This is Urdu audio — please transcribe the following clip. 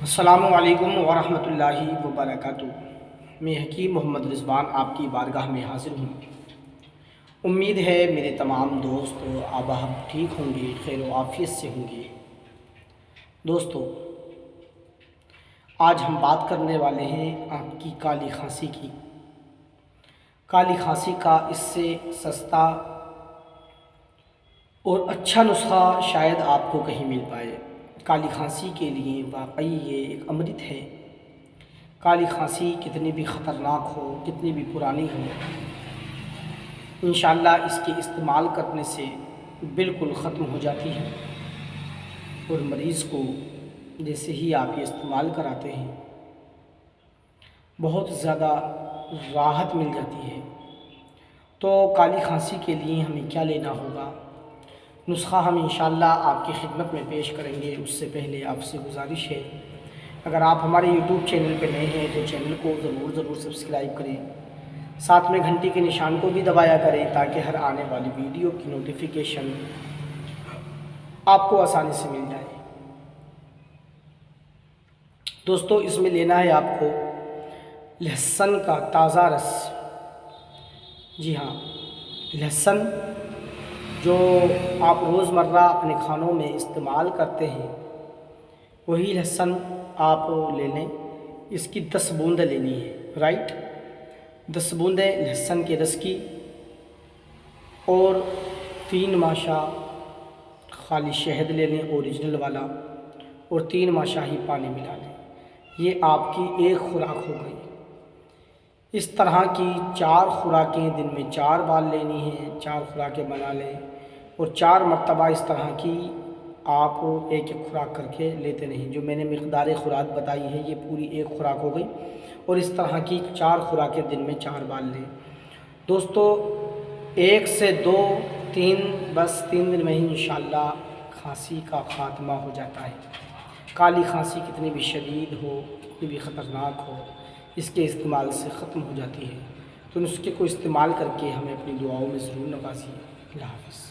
السلام علیکم ورحمۃ اللہ وبرکاتہ۔ میں حکیم محمد رضوان آپ کی بارگاہ میں حاضر ہوں۔ امید ہے میرے تمام دوست آبا ٹھیک ہوں گے، خیر و عافیت سے ہوں گے۔ دوستو، آج ہم بات کرنے والے ہیں آپ کی کالی کھانسی کی۔ کالی کھانسی کا اس سے سستا اور اچھا نسخہ شاید آپ کو کہیں مل پائے۔ کالی کھانسی کے لیے واقعی یہ ایک امرت ہے۔ کالی کھانسی کتنی بھی خطرناک ہو، کتنی بھی پرانی ہو، انشاءاللہ اس کے استعمال کرنے سے بالکل ختم ہو جاتی ہے، اور مریض کو جیسے ہی آپ یہ استعمال کراتے ہیں بہت زیادہ راحت مل جاتی ہے۔ تو کالی کھانسی کے لیے ہمیں کیا لینا ہوگا، نسخہ ہم انشاءاللہ آپ کی خدمت میں پیش کریں گے۔ اس سے پہلے آپ سے گزارش ہے، اگر آپ ہمارے یوٹیوب چینل پہ نئے ہیں تو چینل کو ضرور سبسکرائب کریں، ساتھ میں گھنٹی کے نشان کو بھی دبایا کریں تاکہ ہر آنے والی ویڈیو کی نوٹیفیکیشن آپ کو آسانی سے مل جائے۔ دوستو، اس میں لینا ہے آپ کو لہسن کا تازہ رس۔ جی ہاں، لہسن جو آپ روزمرہ اپنے کھانوں میں استعمال کرتے ہیں وہی لہسن آپ لے لیں۔ اس کی 10 بوندیں لینی ہے، رائٹ، 10 بوندیں لہسن کے رس کی، اور 3 ماشا خالی شہد لے لیں اوریجنل والا، اور 3 ماشا ہی پانی ملا لیں۔ یہ آپ کی ایک خوراک ہو گئی۔ اس طرح کی 4 خوراکیں دن میں 4 بار لینی ہیں، 4 خوراکیں بنا لیں، اور 4 مرتبہ اس طرح کی آپ ایک خوراک کر کے لیتے رہیں۔ جو میں نے مقدار خوراک بتائی ہے یہ پوری ایک خوراک ہو گئی، اور اس طرح کی 4 خوراکیں دن میں 4 بار لیں۔ دوستو، 1 سے 2 3 بس 3 دن میں ہی انشاءاللہ کھانسی کا خاتمہ ہو جاتا ہے۔ کالی کھانسی کتنی بھی شدید ہو، کتنی بھی خطرناک ہو، اس کے استعمال سے ختم ہو جاتی ہے۔ تو نسخے کو استعمال کر کے ہمیں اپنی دعاؤں میں ضرور نوازیے۔ اللہ حافظ۔